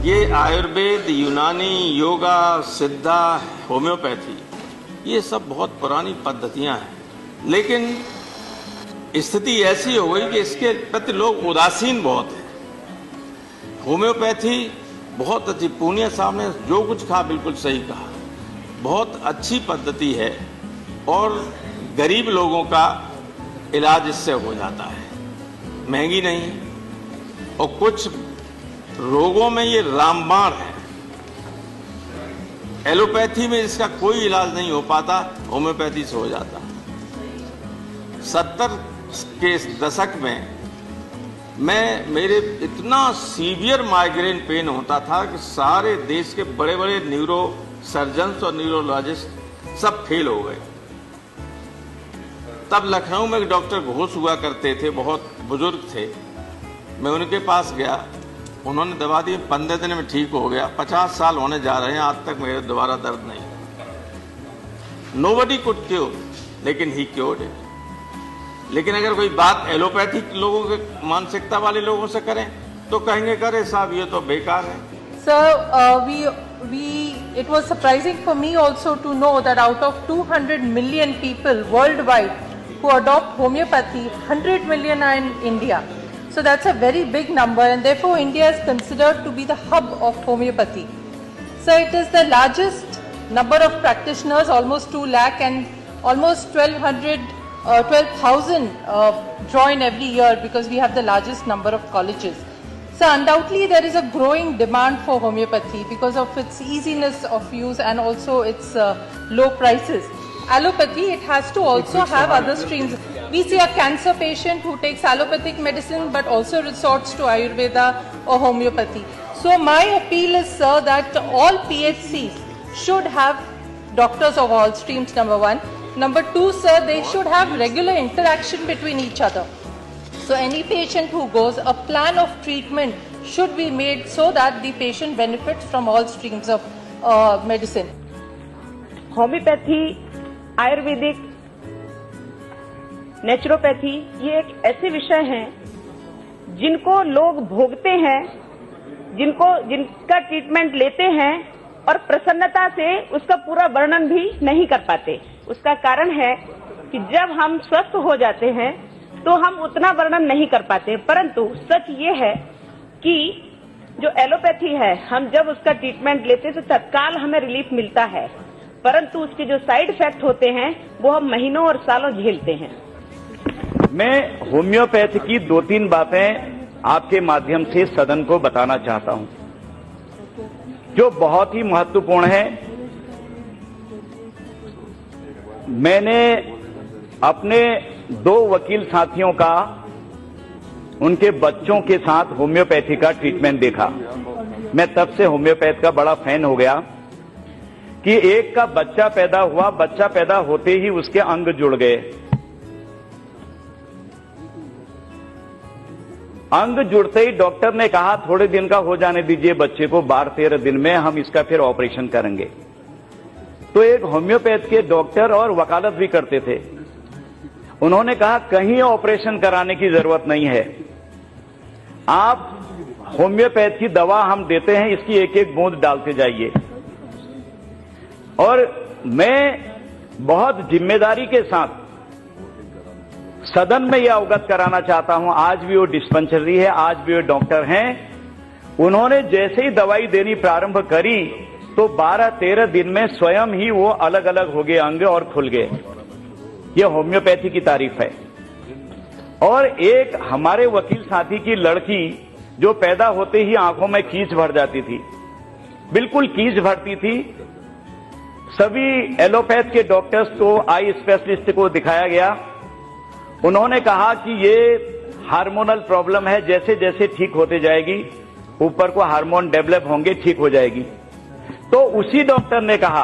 ये आयुर्वेद, यूनानी, योगा, सिद्धा, होम्योपैथी, ये सब बहुत पुरानी पद्धतियां हैं, लेकिन स्थिति ऐसी हो गई कि इसके प्रति लोग उदासीन बहुत हैं। होम्योपैथी बहुत अच्छी, पूनिया साहब ने जो कुछ कहा बिल्कुल सही कहा, बहुत अच्छी पद्धति है और गरीब लोगों का इलाज इससे हो जाता है, महंगी नहीं, और कुछ रोगों में ये रामबाण है। एलोपैथी में इसका कोई इलाज नहीं हो पाता, होम्योपैथी से हो जाता। 70 के दशक में मेरे इतना सीवियर माइग्रेन पेन होता था कि सारे देश के बड़े बड़े न्यूरो सर्जन्स और न्यूरोलॉजिस्ट सब फेल हो गए। तब लखनऊ में एक डॉक्टर घोष हुआ करते थे, बहुत बुजुर्ग थे, मैं उनके पास गया, उन्होंने दवा दी, 15 दिन में ठीक हो गया। 50 साल होने जा रहे हैं, आज तक मेरे दोबारा दर्द नहीं। नोबडी कुड क्योर, लेकिन ही क्योर्ड इट। लेकिन अगर कोई बात एलोपैथिक लोगों के मानसिकता वाले लोगों से करें तो कहेंगे करे साहब ये तो बेकार है। Sir, it was surprising for me also to know that out of 200 million people worldwide who adopt homeopathy, 100 million are in India. So that's a very big number, and therefore India is considered to be the hub of homeopathy. So it is the largest number of practitioners, almost 2 lakh, and almost 12,000 join every year because we have the largest number of colleges. So undoubtedly there is a growing demand for homeopathy because of its easiness of use and also its low prices. Allopathy, it has to also have other streams. We see a cancer patient who takes allopathic medicine but also resorts to Ayurveda or homeopathy. So my appeal is, sir, that all PHCs should have doctors of all streams, number one. Number two, sir, they should have regular interaction between each other. So any patient who goes, a plan of treatment should be made so that the patient benefits from all streams of medicine. Homeopathy, Ayurvedic, naturopathy, ये एक ऐसे विषय हैं जिनको लोग भोगते हैं, जिनका ट्रीटमेंट लेते हैं और प्रसन्नता से उसका पूरा वर्णन भी नहीं कर पाते। उसका कारण है कि जब हम स्वस्थ हो जाते हैं तो हम उतना वर्णन नहीं कर पाते, परंतु सच ये है कि जो एलोपैथी है, हम जब उसका ट्रीटमेंट लेते हैं तो तत्काल हमें रिलीफ मिलता है, परंतु उसके जो साइड इफेक्ट होते हैं वो हम महीनों और सालों झेलते हैं। मैं होम्योपैथी की 2-3 बातें आपके माध्यम से सदन को बताना चाहता हूं जो बहुत ही महत्वपूर्ण है। मैंने अपने 2 वकील साथियों का उनके बच्चों के साथ होम्योपैथी का ट्रीटमेंट देखा। मैं तब से होम्योपैथ का बड़ा फैन हो गया कि एक का बच्चा पैदा हुआ, बच्चा पैदा होते ही उसके अंग जुड़ गए। अंग जुड़ते ही डॉक्टर ने कहा थोड़े दिन का हो जाने दीजिए बच्चे को, 12-13 दिन में हम इसका फिर ऑपरेशन करेंगे। तो एक होम्योपैथ के डॉक्टर और वकालत भी करते थे, उन्होंने कहा कहीं ऑपरेशन कराने की जरूरत नहीं है, आप होम्योपैथ की दवा हम देते हैं, इसकी एक एक बूंद डालते जाइए। और मैं बहुत जिम्मेदारी के साथ सदन में यह अवगत कराना चाहता हूं, आज भी वो डिस्पेंसरी है, आज भी वो डॉक्टर हैं, उन्होंने जैसे ही दवाई देनी प्रारंभ करी तो 12-13 दिन में स्वयं ही वो अलग अलग हो गए अंग और खुल गए। ये होम्योपैथी की तारीफ है। और एक हमारे वकील साथी की लड़की जो पैदा होते ही आंखों में कीच भर जाती थी, बिल्कुल कीच भरती थी। सभी एलोपैथ के डॉक्टर्स को, आई स्पेशलिस्ट को दिखाया गया, उन्होंने कहा कि ये हार्मोनल प्रॉब्लम है, जैसे जैसे ठीक होते जाएगी ऊपर को हार्मोन डेवलप होंगे, ठीक हो जाएगी। तो उसी डॉक्टर ने कहा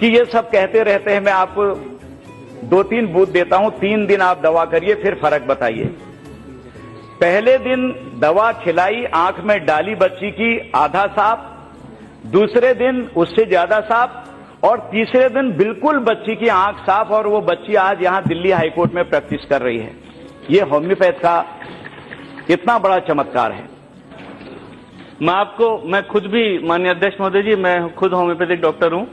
कि ये सब कहते रहते हैं, मैं आपको 2-3 बूथ देता हूं, 3 दिन आप दवा करिए फिर फर्क बताइए। पहले दिन दवा खिलाई, आंख में डाली बच्ची की, आधा साफ, दूसरे दिन उससे ज्यादा साफ, और तीसरे दिन बिल्कुल बच्ची की आंख साफ, और वो बच्ची आज यहां दिल्ली हाईकोर्ट में प्रैक्टिस कर रही है। ये होम्योपैथ का इतना बड़ा चमत्कार है। मैं खुद भी, माननीय अध्यक्ष महोदय जी, मैं खुद होम्योपैथिक डॉक्टर हूं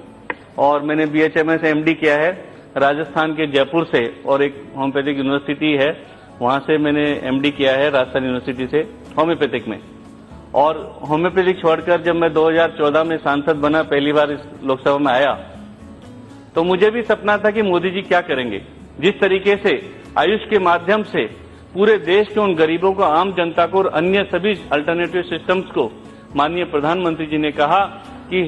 और मैंने BHMS MD किया है राजस्थान के जयपुर से, और एक होम्योपैथिक यूनिवर्सिटी है वहां से मैंने MD किया है राजस्थान यूनिवर्सिटी से होम्योपैथिक में। और होम्योपैथिक छोड़कर जब मैं 2014 में सांसद बना, पहली बार इस लोकसभा में आया, तो मुझे भी सपना था कि मोदी जी क्या करेंगे। जिस तरीके से आयुष के माध्यम से पूरे देश के उन गरीबों को, आम जनता को और अन्य सभी अल्टरनेटिव सिस्टम्स को माननीय प्रधानमंत्री जी ने कहा कि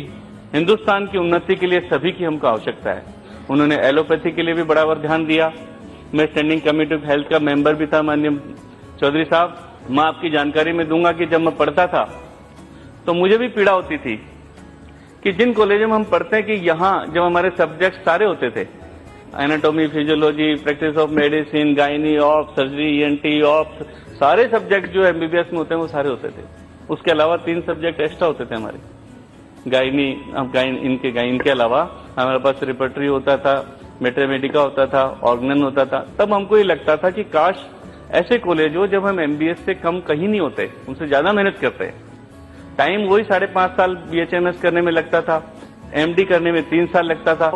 हिंदुस्तान की उन्नति के लिए सभी की हमको आवश्यकता है। उन्होंने एलोपैथी के लिए भी बड़ा ध्यान दिया। मैं स्टैंडिंग कमेटी ऑफ हेल्थ का मेंबर भी था। माननीय चौधरी साहब, मैं आपकी जानकारी में दूंगा कि जब मैं पढ़ता था तो मुझे भी पीड़ा होती थी कि जिन कॉलेजों में हम पढ़ते हैं कि यहाँ जब हमारे सब्जेक्ट सारे होते थे, anatomy, physiology, practice of medicine, gynae, of surgery, ENT, of, सारे सब्जेक्ट जो MBBS में होते हैं वो सारे होते थे। उसके अलावा 3 सब्जेक्ट एक्स्ट्रा होते थे हमारे, गायनी, इनके अलावा हमारे पास रिपर्टरी होता था, मैथमेटिका होता था, ऑर्गनन होता था। तब हमको ये लगता था कि काश ऐसे कॉलेज हो जब हम MBS से कम कहीं नहीं होते, उनसे ज्यादा मेहनत करते हैं। टाइम वही 5.5 साल BHMS करने में लगता था, MD करने में 3 साल लगता था।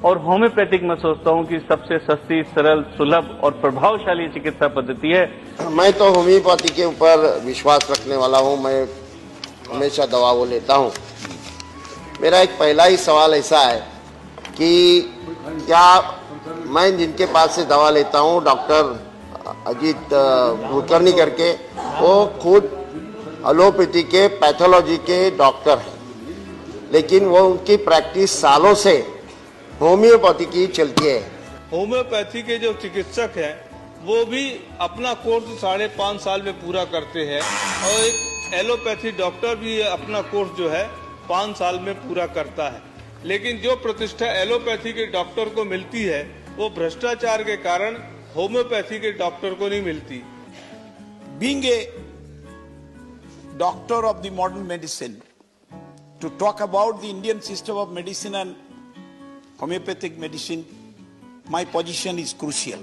और होम्योपैथिक मैं सोचता हूं कि सबसे सस्ती, सरल, सुलभ और प्रभावशाली चिकित्सा पद्धति है। मैं तो होम्योपैथी के ऊपर विश्वास रखने वाला हूं। मैं हमेशा दवा वो लेता हूं। मेरा एक पहला ही सवाल ऐसा है कि क्या मैं जिनके पास से दवा लेता हूं, डॉक्टर अजीत कुलकर्णी करके, वो खुद एलोपैथी के, पैथोलॉजी के डॉक्टर हैं, लेकिन वो उनकी प्रैक्टिस सालों से होम्योपैथी की चलती है। होम्योपैथी के जो चिकित्सक हैं वो भी अपना कोर्स 5.5 साल में पूरा करते हैं, और एक एलोपैथी डॉक्टर भी अपना कोर्स जो है 5 साल में पूरा करता है। लेकिन जो प्रतिष्ठा एलोपैथी के डॉक्टर को मिलती है वो भ्रष्टाचार के कारण होम्योपैथी के डॉक्टर को नहीं मिलती। Being a doctor of the modern medicine, to talk about the Indian system of medicine and homeopathic medicine, my position is crucial.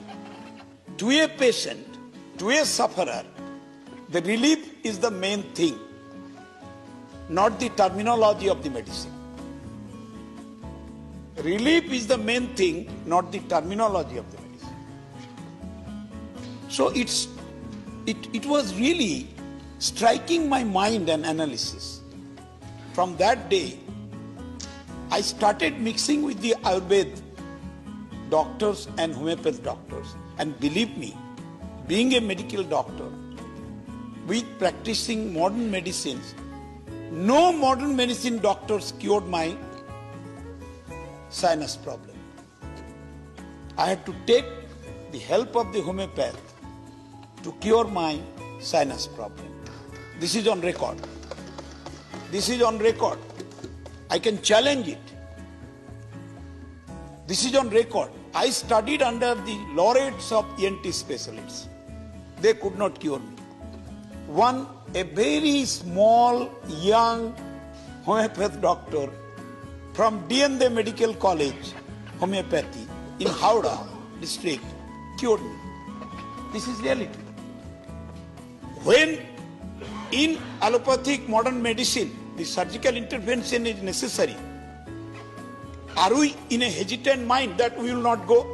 To a patient, to a sufferer, the relief is the main thing, not the terminology of the medicine. Relief is the main thing, not the terminology of the medicine. So it was really striking my mind and analysis. From that day, I started mixing with the Ayurveda doctors and homeopathy doctors. And believe me, being a medical doctor, with practicing modern medicines, no modern medicine doctors cured my sinus problem. I had to take the help of the homeopath to cure my sinus problem. This is on record. This is on record. I can challenge it. This is on record. I studied under the laureates of ENT specialists. They could not cure me. A very small, young homeopathy doctor from DND Medical College, Homeopathy, in Howrah district, cured me. This is reality. When in allopathic modern medicine, the surgical intervention is necessary, are we in a hesitant mind that we will not go?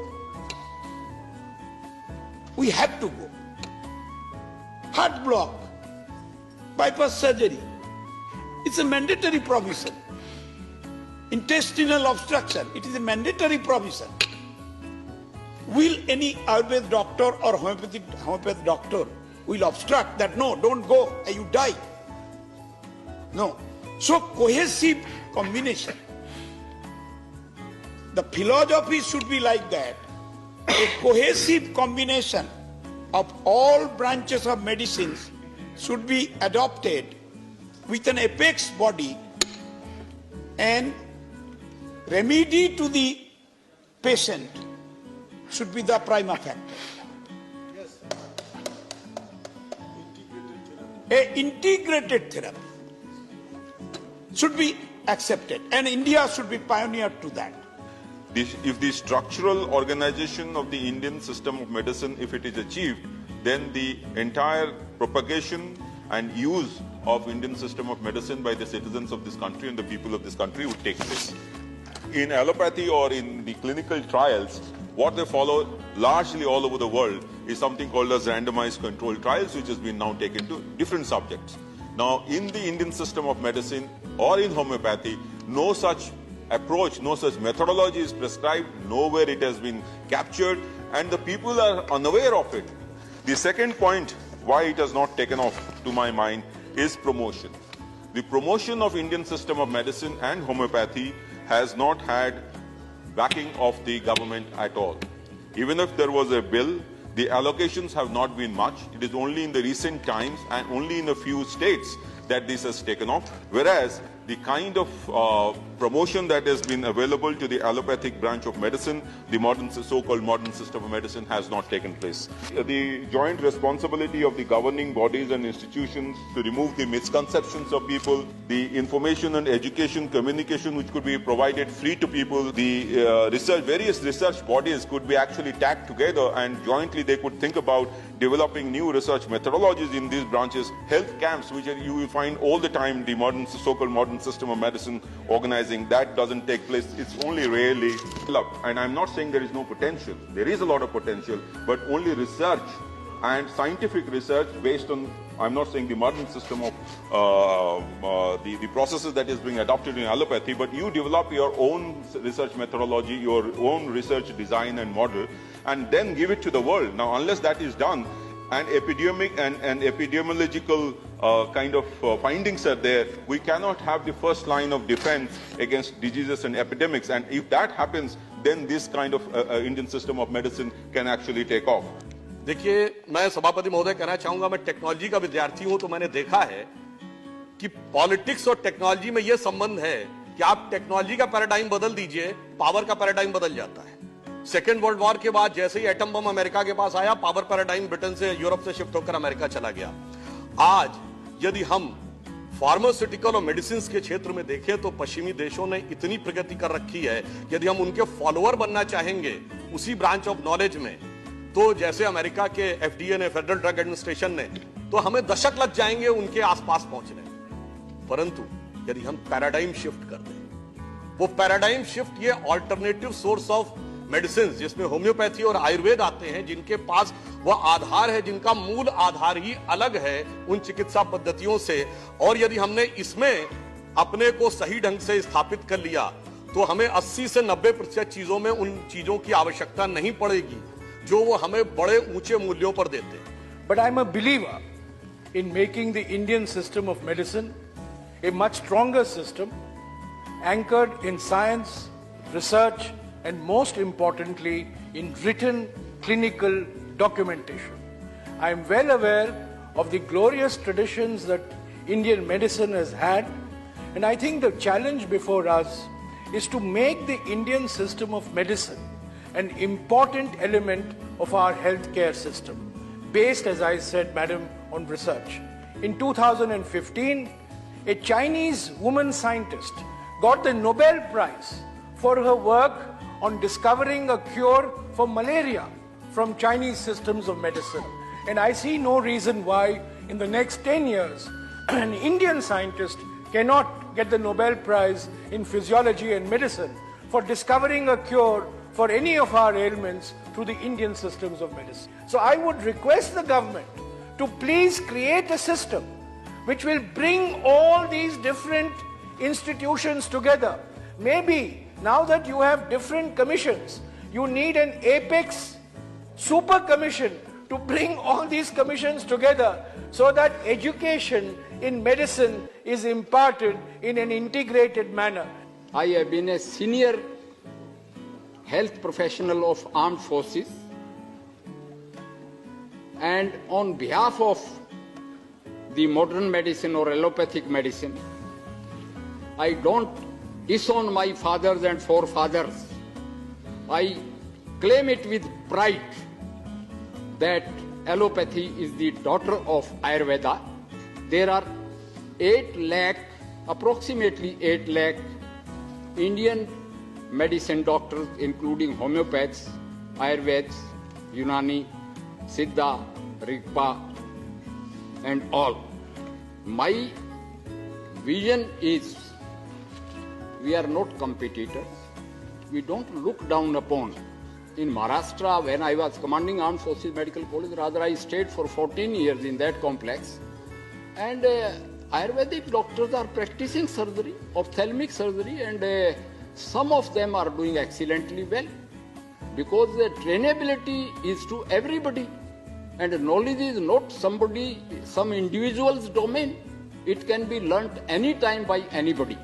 We have to go. Heart block, bypass surgery, it's a mandatory provision. Intestinal obstruction, it is a mandatory provision. Will any Ayurveda doctor or homeopathy doctor will obstruct that? No, don't go, you die. No. So cohesive combination. The philosophy should be like that. A cohesive combination of all branches of medicines should be adopted with an apex body, and remedy to the patient should be the prima factor. A integrated therapy should be accepted, and India should be pioneer to that. If the structural organization of the Indian system of medicine, if it is achieved, then the entire propagation and use of Indian system of medicine by the citizens of this country and the people of this country would take place. In allopathy or in the clinical trials, what they follow largely all over the world is something called as randomized controlled trials, which has been now taken to different subjects. Now, in the Indian system of medicine or in homeopathy, no such approach, no such methodology is prescribed, nowhere it has been captured, and the people are unaware of it. The second point why it has not taken off, to my mind, is promotion. The promotion of Indian system of medicine and homeopathy has not had backing of the government at all. Even if there was a bill, the allocations have not been much. It is only in the recent times and only in a few states that this has taken off, whereas the kind of promotion that has been available to the allopathic branch of medicine, the modern, so-called modern system of medicine, has not taken place. The joint responsibility of the governing bodies and institutions to remove the misconceptions of people, the information and education, communication which could be provided free to people, the various research bodies could be actually tagged together and jointly they could think about developing new research methodologies in these branches, health camps, which you will find all the time, the modern, so-called modern system of medicine organizing, that doesn't take place. It's only rarely developed. And I'm not saying there is no potential. There is a lot of potential, but only research and scientific research based on, I'm not saying the modern system of the processes that is being adopted in allopathy, but you develop your own research methodology, your own research design and model, and then give it to the world. Now, unless that is done, and epidemiological kind of findings are there, we cannot have the first line of defense against diseases and epidemics. And if that happens, then this kind of Indian system of medicine can actually take off. देखिए, मैं सभापति महोदय कहना चाहूंगा, मैं technology का विद्यार्थी हूं, तो मैंने देखा है कि पॉलिटिक्स और टेक्नोलॉजी में यह संबंध है कि आप टेक्नोलॉजी का पैराडाइम बदल दीजिए, पावर का पैराडाइम बदल जाता है। सेकेंड वर्ल्ड वॉर के बाद जैसे ही एटम बम अमेरिका के पास आया, पावर पैराडाइम ब्रिटेन से, यूरोप से शिफ्ट होकर अमेरिका चला गया। आज यदि हम फार्मास्यूटिकल और मेडिसिन के क्षेत्र में देखें तो पश्चिमी देशों ने इतनी प्रगति कर रखी है, यदि हम उनके फॉलोअर बनना चाहेंगे उसी ब्रांच ऑफ नॉलेज में, तो जैसे अमेरिका के एफडीए ने, फेडरल ड्रग एडमिनिस्ट्रेशन ने, तो हमें दशक लग जाएंगे उनके आसपास पहुंचने। परंतु यदि हम पैराडाइम शिफ्ट कर दें, वो पैराडाइम शिफ्ट, ये ऑल्टरनेटिव सोर्स ऑफ मेडिसिन जिसमें होम्योपैथी और आयुर्वेद आते हैं, जिनके पास वह आधार है, जिनका मूल आधार ही अलग है उन चिकित्सा पद्धतियों से, और यदि हमने इसमें अपने को सही ढंग से स्थापित कर लिया तो हमें 80 से 90% चीजों में उन चीजों की आवश्यकता नहीं पड़ेगी जो वो हमें बड़े ऊंचे मूल्यों पर देते हैं। But I'm a believer in making the Indian system of medicine a much stronger system, anchored in science, research, and most importantly, in written clinical documentation. I am well aware of the glorious traditions that Indian medicine has had, and I think the challenge before us is to make the Indian system of medicine an important element of our healthcare system, based, as I said, madam, on research. In 2015, a Chinese woman scientist got the Nobel Prize for her work on discovering a cure for malaria from Chinese systems of medicine. And I see no reason why in the next 10 years an Indian scientist cannot get the Nobel Prize in physiology and medicine for discovering a cure for any of our ailments through the Indian systems of medicine. So I would request the government to please create a system which will bring all these different institutions together. Maybe now that you have different commissions, you need an apex super commission to bring all these commissions together so that education in medicine is imparted in an integrated manner. I have been a senior health professional of armed forces, and on behalf of the modern medicine or allopathic medicine, I don't disown my fathers and forefathers. I claim it with pride that allopathy is the daughter of Ayurveda. There are 8 lakh, approximately 8 lakh Indian medicine doctors, including homeopaths, Ayurveds, Unani, Siddha, Rigpa, and all. My vision is we are not competitors. We don't look down upon. In Maharashtra, when I was commanding Armed Forces Medical College, rather I stayed for 14 years in that complex. And Ayurvedic doctors are practicing surgery, ophthalmic surgery, and some of them are doing excellently well. Because the trainability is to everybody. And knowledge is not some individual's domain. It can be learnt anytime by anybody.